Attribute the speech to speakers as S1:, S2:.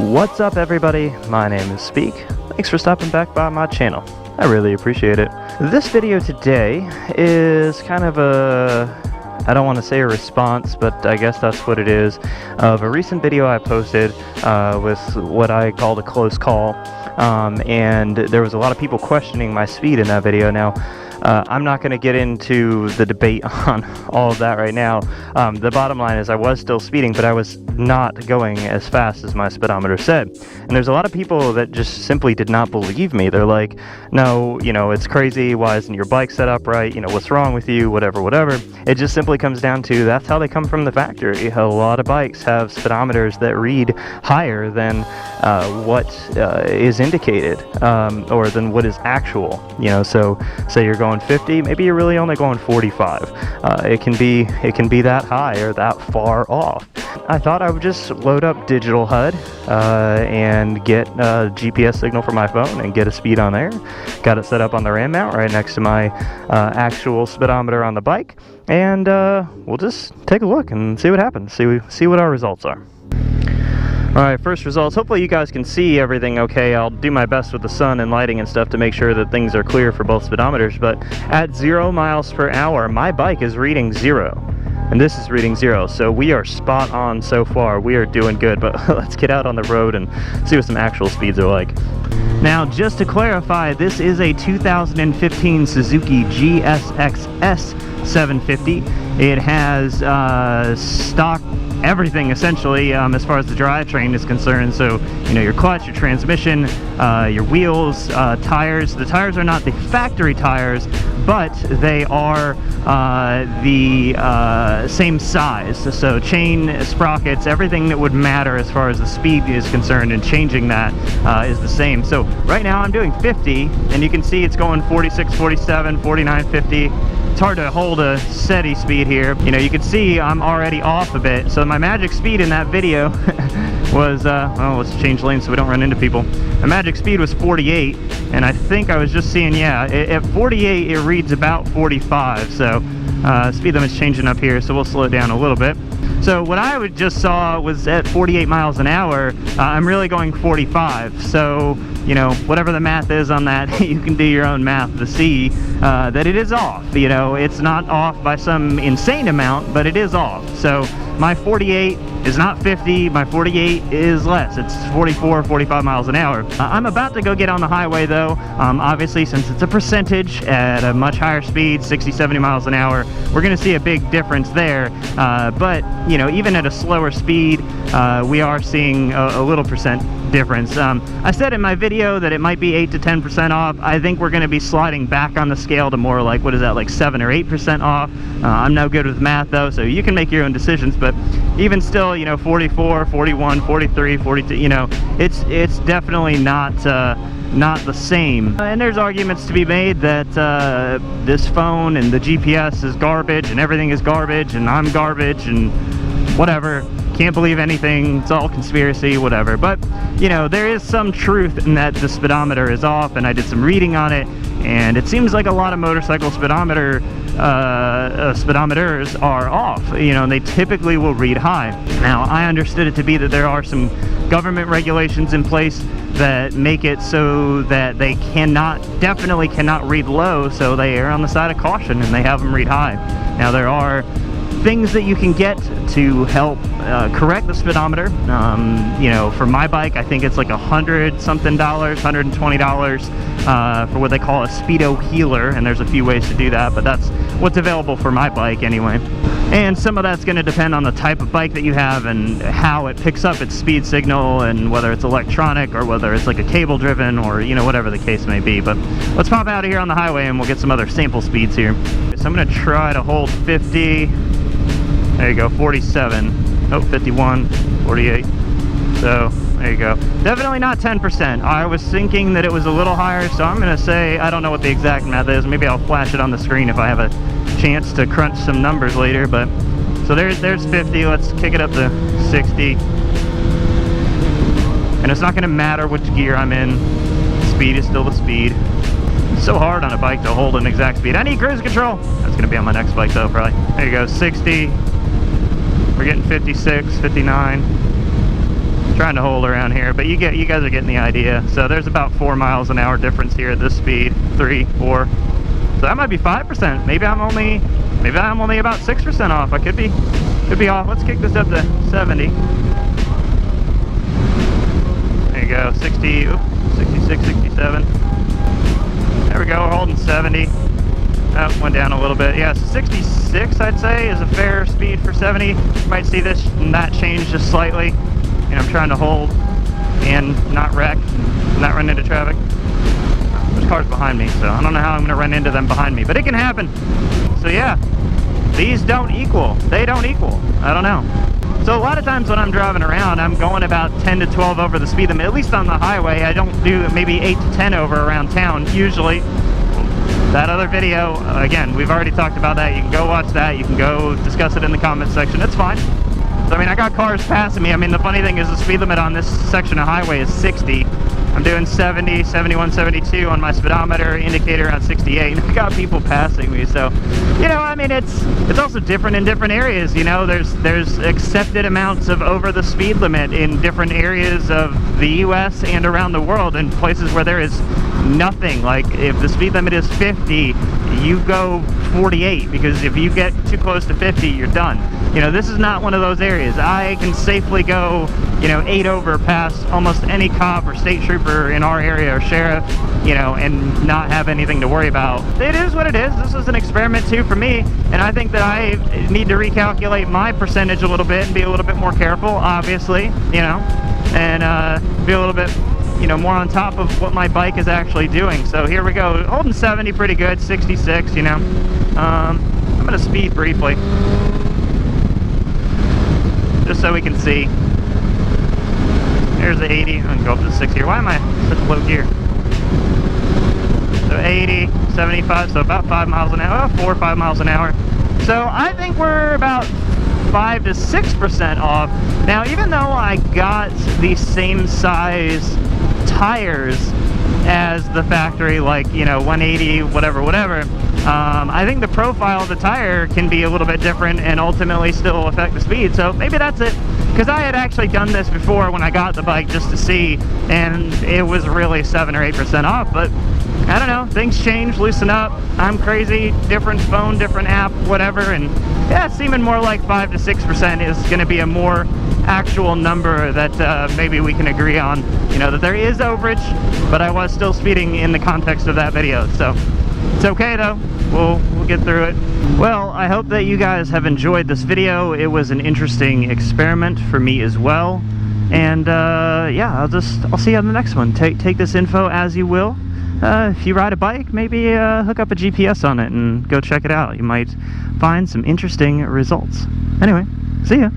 S1: What's up everybody, my name is Speak. Thanks for stopping back by my channel. I really appreciate it. This video today is kind of I don't want to say a response, but I guess that's what it is, of a recent video I posted with what I called a close call, and there was a lot of people questioning my speed in that video. Now, I'm not going to get into the debate on all of that right now. The bottom line is I was still speeding, but I was not going as fast as my speedometer said. And there's a lot of people that just simply did not believe me. They're like, no, you know, it's crazy. Why isn't your bike set up right? You know, what's wrong with you? Whatever, whatever. It just simply comes down to that's how they come from the factory. A lot of bikes have speedometers that read higher than what is indicated, or than what is actual. You know, so say you're going 50, maybe you're really only going 45. It can be that high or that far off. I thought I would just load up digital HUD and get a GPS signal for my phone and get a speed on there. Got it set up on the RAM mount right next to my actual speedometer on the bike, and we'll just take a look and see what happens. See what our results are. Alright, first results. Hopefully you guys can see everything okay. I'll do my best with the sun and lighting and stuff to make sure that things are clear for both speedometers, but at 0 miles per hour, my bike is reading 0. And this is reading 0, so we are spot on so far. We are doing good, but let's get out on the road and see what some actual speeds are like. Now, just to clarify, this is a 2015 Suzuki GSX-S 750. It has stock everything essentially, as far as the drivetrain is concerned. So, you know, your clutch, your transmission, your wheels, tires. The tires are not the factory tires, but they are the same size. So chain, sprockets, everything that would matter as far as the speed is concerned, and changing that is the same. So right now I'm doing 50, and you can see it's going 46, 47, 49, 50. It's hard to hold a steady speed here. You know, you can see I'm already off a bit. So my magic speed in that video was, well, let's change lanes so we don't run into people. The magic speed was 48, and I think I was just seeing, yeah, at 48 it reads about 45. So speed limit's changing up here, so we'll slow it down a little bit. So what I just saw was at 48 miles an hour, I'm really going 45. So, you know, whatever the math is on that, you can do your own math to see that it is off. You know, it's not off by some insane amount, but it is off. So my 48 is not 50, my 48 is less. It's 44, 45 miles an hour. I'm about to go get on the highway though. Obviously, since it's a percentage at a much higher speed, 60, 70 miles an hour, we're gonna see a big difference there. But, you know, even at a slower speed, we are seeing a little percent difference. I said in my video that it might be 8 to 10% off. I think we're gonna be sliding back on the scale to more like, what is that, like 7 or 8% off. I'm no good with math though, so you can make your own decisions, but even still, you know, 44, 41, 43, 42, you know, it's definitely not the same. And there's arguments to be made that this phone and the GPS is garbage and everything is garbage and I'm garbage and whatever. Can't believe anything, it's all conspiracy, whatever. But, you know, there is some truth in that the speedometer is off, and I did some reading on it, and it seems like a lot of motorcycle speedometers are off, you know, and they typically will read high. Now, I understood it to be that there are some government regulations in place that make it so that they definitely cannot read low, so they err on the side of caution and they have them read high. Now, there are things that you can get to help correct the speedometer. You know, for my bike, I think it's like $100-something, $120 for what they call a speedo healer, and there's a few ways to do that, but that's what's available for my bike anyway. And some of that's going to depend on the type of bike that you have and how it picks up its speed signal, and whether it's electronic or whether it's like a cable driven, or, you know, whatever the case may be. But let's pop out of here on the highway and we'll get some other sample speeds here. So I'm going to try to hold 50. There you go, 47. Oh, 51, 48. So, there you go. Definitely not 10%. I was thinking that it was a little higher, so I'm going to say, I don't know what the exact math is. Maybe I'll flash it on the screen if I have a chance to crunch some numbers later. But so there's 50. Let's kick it up to 60. And it's not going to matter which gear I'm in. Speed is still the speed. It's so hard on a bike to hold an exact speed. I need cruise control. That's going to be on my next bike though, probably. There you go, 60. We're getting 56, 59. Trying to hold around here, but you guys are getting the idea. So there's about 4 miles an hour difference here at this speed. 3, 4. So that might be 5%. Maybe I'm only about 6% off. I could be off. Let's kick this up to 70. There you go. 60, 66, 67. There we go. We're holding 70. That went down a little bit. Yeah, so 66 I'd say is a fair speed for 70. You might see this and that change just slightly. And I'm trying to hold and not wreck, not run into traffic. There's cars behind me, so I don't know how I'm going to run into them behind me, but it can happen. So yeah, these don't equal. They don't equal. I don't know. So a lot of times when I'm driving around, I'm going about 10 to 12 over the speed limit, at least on the highway. I don't do maybe 8 to 10 over around town, usually. That other video, again, we've already talked about that. You can go watch that. You can go discuss it in the comments section. It's fine. So, I mean, I got cars passing me. I mean, the funny thing is the speed limit on this section of highway is 60. I'm doing 70, 71, 72 on my speedometer indicator on 68. I got people passing me, so, you know, I mean, it's also different in different areas. You know, there's accepted amounts of over the speed limit in different areas of the U.S. and around the world, in places where there is nothing. Like, if the speed limit is 50, you go 48, because if you get too close to 50, you're done. You know, this is not one of those areas. I can safely go, you know, 8 over past almost any cop or state trooper in our area or sheriff, you know, and not have anything to worry about. It is what it is. This is an experiment too for me, and I think that I need to recalculate my percentage a little bit and be a little bit more careful, obviously, you know, and be a little bit, you know, more on top of what my bike is actually doing. So here we go, holding 70 pretty good, 66, you know. I'm gonna speed briefly, just so we can see. There's the 80. I'm gonna go up to 60 here. Why am I such a low gear? So 80, 75, so about 5 miles an hour, 4 or 5 miles an hour. So I think we're about 5 to 6% off. Now, even though I got the same size tires as the factory, like, you know, 180, whatever, I think the profile of the tire can be a little bit different and ultimately still affect the speed. So maybe that's it, because I had actually done this before when I got the bike just to see, and it was really 7 or 8% off. But I don't know, things change, loosen up. I'm crazy, different phone, different app, whatever, and yeah, it's seeming more like 5 to 6% is going to be a more actual number that maybe we can agree on. You know, that there is overage, but I was still speeding in the context of that video, so it's okay though. We'll get through it. Well, I hope that you guys have enjoyed this video. It was an interesting experiment for me as well, and yeah, I'll see you on the next one. Take this info as you will. If you ride a bike, maybe hook up a GPS on it and go check it out. You might find some interesting results. Anyway, see ya.